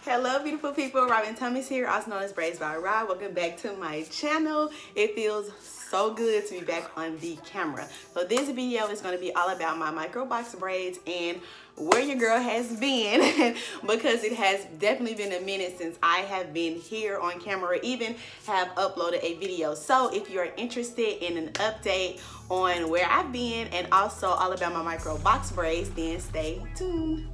Hello beautiful people, Robyn Thomas here, also known as Braids by Rob. Welcome back to my channel. It feels so good to be back on the camera. So this video is going to be all about my micro box braids and where your girl has been because it has definitely been a minute since I have been here on camera or even have uploaded a video. So if you're interested in an update on where I've been and also all about my micro box braids, then stay tuned.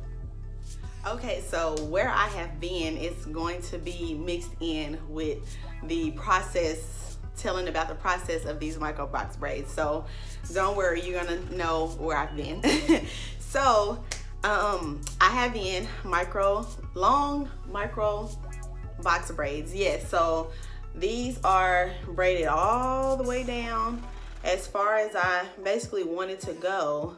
Okay, so where I have been is going to be mixed in with the process, telling about the process of these micro box braids. So don't worry, you're gonna know where I've been. So I have been long micro box braids. Yes, so these are braided all the way down as far as I basically wanted to go,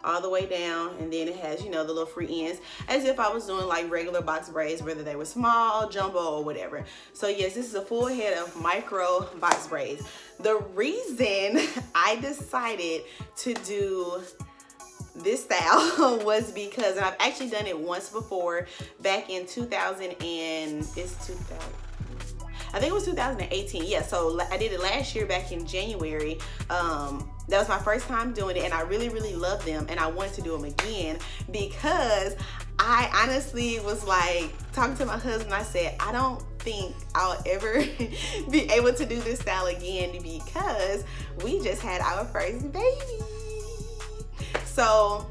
all the way down, and then it has, you know, the little free ends as if I was doing like regular box braids, whether they were small, jumbo, or whatever. So yes, this is a full head of micro box braids. The reason I decided to do this style was because, and I've actually done it once before back in 2018. Yeah, so I did it last year back in January. That was my first time doing it, and I really loved them, and I wanted to do them again because I honestly was like talking to my husband. I said, I don't think I'll ever be able to do this style again because we just had our first baby. So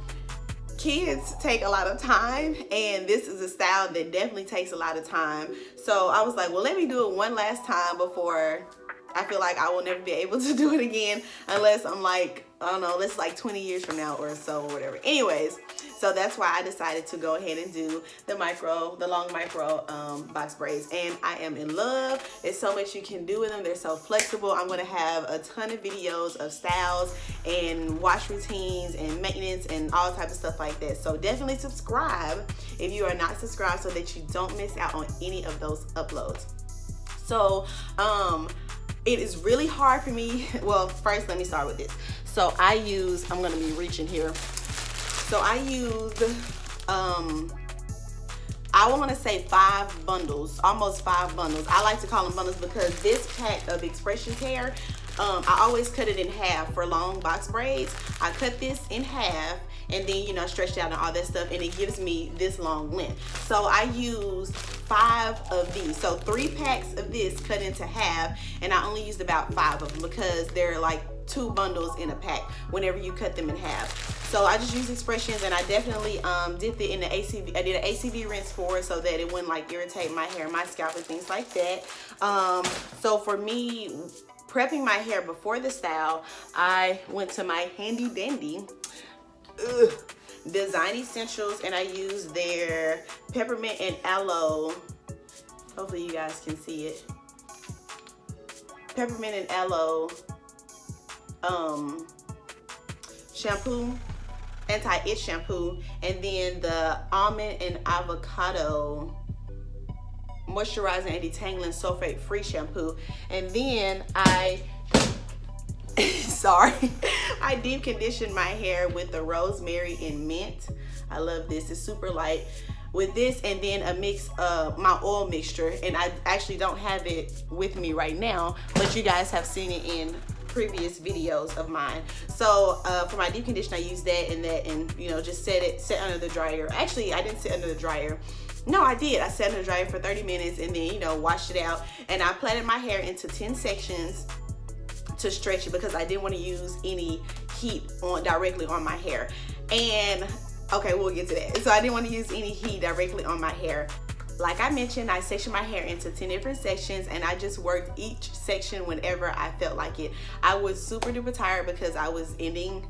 kids take a lot of time, and this is a style that definitely takes a lot of time. So I was like, well, let me do it one last time before I feel like I will never be able to do it again unless I'm like, I don't know, let's like 20 years from now or so or whatever. Anyways, so that's why I decided to go ahead and do the long micro box braids, and I am in love. There's so much you can do with them. They're so flexible. I'm gonna have a ton of videos of styles and wash routines and maintenance and all types of stuff like that. So definitely subscribe if you are not subscribed so that you don't miss out on any of those uploads. So it is really hard for me. Well, first let me start with this. So I'm gonna be reaching here. So I used, I want to say 5 bundles, almost 5 bundles. I like to call them bundles because this pack of Expressions hair, I always cut it in half for long box braids. I cut this in half and then, you know, stretched out and all that stuff, and it gives me this long length. So I used 5 of these. So 3 packs of this cut into half, and I only used about 5 of them because they're like 2 bundles in a pack whenever you cut them in half. So I just used Expressions, and I definitely dipped it in the ACV. I did an ACV rinse for it so that it wouldn't like irritate my hair, my scalp, and things like that. So for me, prepping my hair before the style, I went to my handy dandy Design Essentials, and I used their peppermint and aloe. Hopefully you guys can see it. Peppermint and aloe shampoo, anti-itch shampoo, and then the almond and avocado moisturizing and detangling sulfate free shampoo. And then I I deep conditioned my hair with the rosemary and mint. I love this. It's super light. With this, and then a mix of my oil mixture, and I actually don't have it with me right now, but you guys have seen it in previous videos of mine. So for my deep condition, I used that, and you know, just set under the dryer. Actually, I didn't sit under the dryer. No, I did. I sat under the dryer for 30 minutes and then, you know, washed it out, and I plaited my hair into 10 sections to stretch it because I didn't want to use any heat directly on my hair. And okay, we'll get to that. So I didn't want to use any heat directly on my hair. Like I mentioned, I sectioned my hair into 10 different sections, and I just worked each section whenever I felt like it. I was super duper tired because I was nearing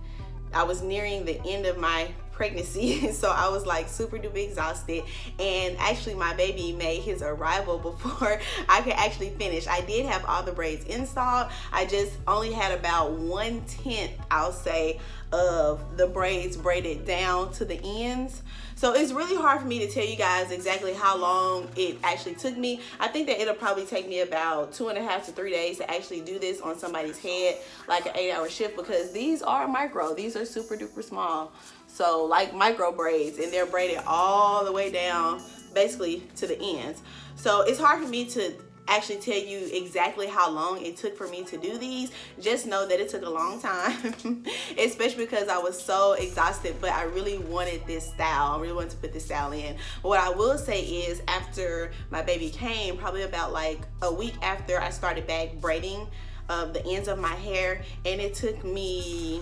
the end of my pregnancy, so I was like super duper exhausted, and actually my baby made his arrival before I could actually finish. I did have all the braids installed. I just only had about 1/10, I'll say, of the braids braided down to the ends. So it's really hard for me to tell you guys exactly how long it actually took me. I think that it'll probably take me about 2.5 to 3 days to actually do this on somebody's head, like an 8-hour shift, because these are micro. These are super duper small. So like micro braids, and they're braided all the way down basically to the ends. So it's hard for me to actually tell you exactly how long it took for me to do these. Just know that it took a long time, especially because I was so exhausted, but I really wanted this style. I really wanted to put this style in. But what I will say is, after my baby came, probably about like a week after, I started back braiding the ends of my hair, and it took me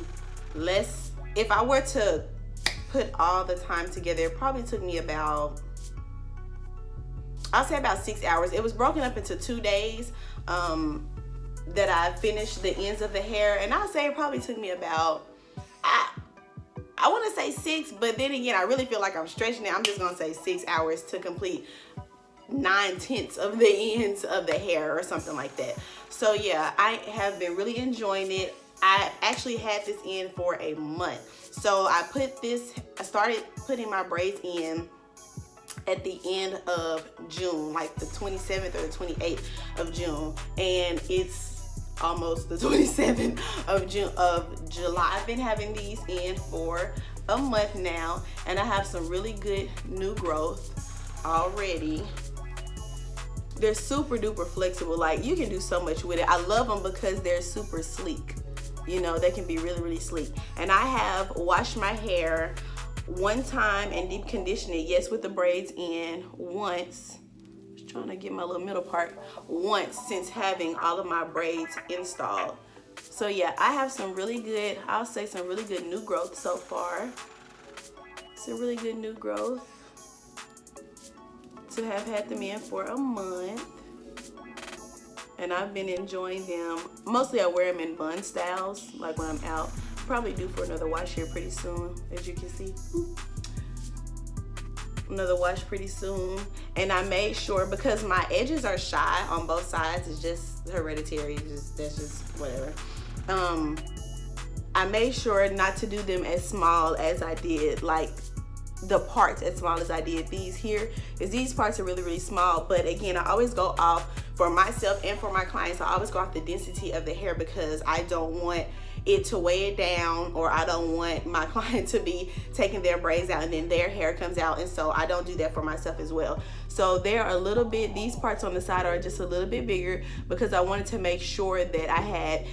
less, if I were to put all the time together, it probably took me about, I'll say about 6 hours. It was broken up into 2 days that I finished the ends of the hair, and I'll say it probably took me about, I want to say 6, but then again, I really feel like I'm stretching it. I'm just gonna say 6 hours to complete 9/10 of the ends of the hair or something like that. So yeah, I have been really enjoying it. I actually had this in for a month. So I started putting my braids in at the end of June, like the 27th or the 28th of June, and it's almost the 27th of July. I've been having these in for a month now, and I have some really good new growth already. They're super duper flexible. Like, you can do so much with it. I love them because they're super sleek. You know, they can be really, really sleek. And I have washed my hair one time and deep conditioned it, yes, with the braids in, once. Just trying to get my little middle part, once since having all of my braids installed. So yeah, I have some really good, I'll say some really good new growth so far. Some really good new growth to have had them in for a month. And I've been enjoying them. Mostly I wear them in bun styles, like when I'm out. Probably due for another wash here pretty soon, as you can see. Another wash pretty soon. And I made sure, because my edges are shy on both sides, it's just hereditary, that's just whatever. I made sure not to do them as small as I did, like the parts as small as I did these here, because these parts are really, really small. But again, I always go off, for myself and for my clients, I always go off the density of the hair, because I don't want it to weigh it down, or I don't want my client to be taking their braids out and then their hair comes out, and so I don't do that for myself as well. So they're a little bit, these parts on the side are just a little bit bigger, because I wanted to make sure that I had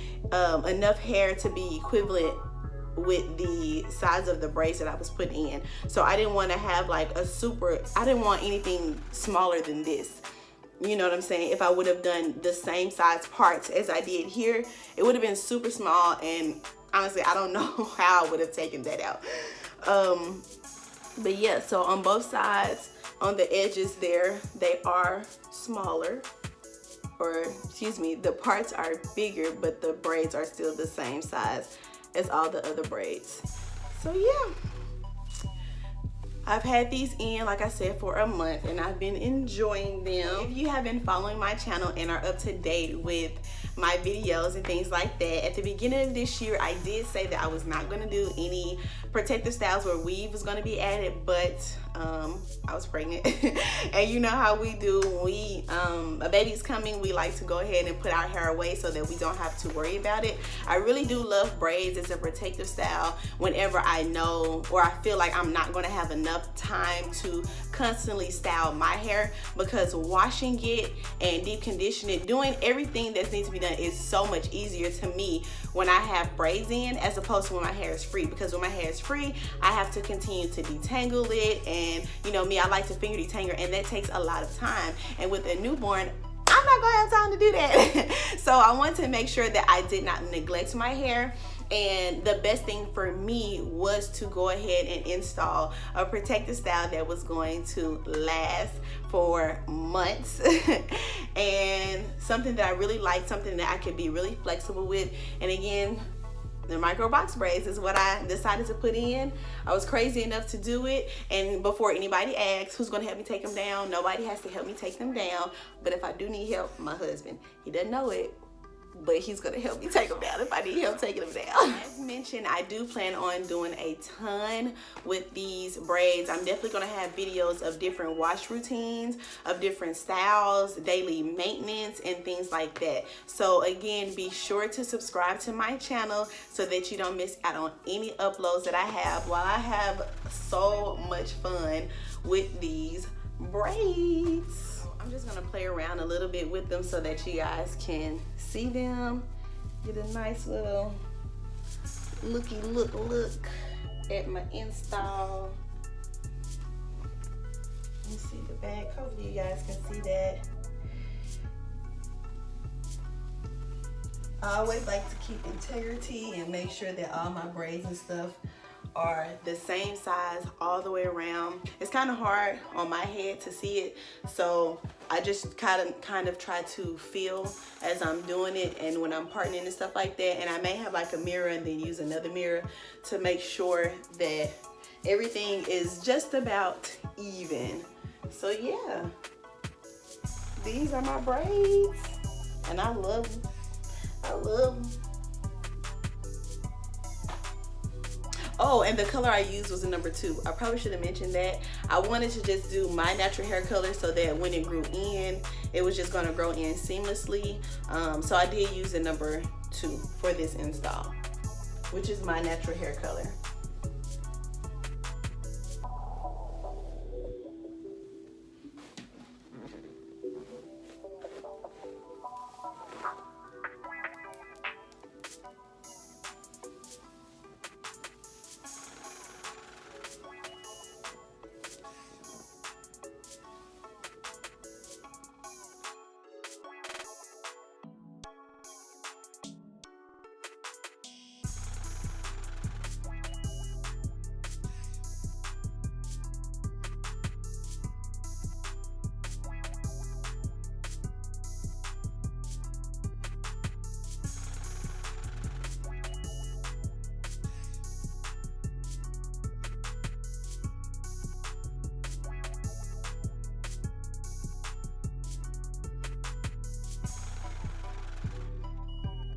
enough hair to be equivalent with the size of the braids that I was putting in. So I didn't want to have like I didn't want anything smaller than this. You know what I'm saying? If I would have done the same size parts as I did here, it would have been super small, and honestly, I don't know how I would have taken that out. But yeah, so on both sides, on the edges there, they are smaller, or excuse me, the parts are bigger, but the braids are still the same size as all the other braids. So yeah, I've had these in, like I said, for a month, and I've been enjoying them. If you have been following my channel and are up to date with my videos and things like that, at the beginning of this year, I did say that I was not going to do any protective styles where weave was going to be added, but I was pregnant. And you know how we do when we a baby's coming, we like to go ahead and put our hair away so that we don't have to worry about it. I really do love braids as a protective style whenever I know, or I feel like I'm not going to have enough time to constantly style my hair, because washing it and deep conditioning it, doing everything that needs to be done is so much easier to me when I have braids in, as opposed to when my hair is free. Because when my hair is free, I have to continue to detangle it, and you know me, I like to finger detangle, and that takes a lot of time. And with a newborn, I'm not gonna have time to do that. So I want to make sure that I did not neglect my hair, and the best thing for me was to go ahead and install a protective style that was going to last for months. And something that I really like, something that I could be really flexible with. And again, the micro box braids is what I decided to put in. I was crazy enough to do it, and before anybody asks who's gonna help me take them down, nobody has to help me take them down. But if I do need help, my husband, he doesn't know it, but he's gonna help me take them down if I need help taking them down. As mentioned, I do plan on doing a ton with these braids. I'm definitely gonna have videos of different wash routines, of different styles, daily maintenance, and things like that. So again, be sure to subscribe to my channel so that you don't miss out on any uploads that I have while I have so much fun with these braids. I'm just gonna play around a little bit with them so that you guys can see them. Get a nice little look at my install. Let me see the back. Hopefully you guys can see that. I always like to keep integrity and make sure that all my braids and stuff are the same size all the way around. It's kind of hard on my head to see it, so I just kind of try to feel as I'm doing it and when I'm parting and stuff like that. And I may have like a mirror and then use another mirror to make sure that everything is just about even. So yeah, these are my braids and I love them. Oh, and the color I used was a number 2. I probably should have mentioned that. I wanted to just do my natural hair color so that when it grew in, it was just gonna grow in seamlessly. So I did use a number 2 for this install, which is my natural hair color.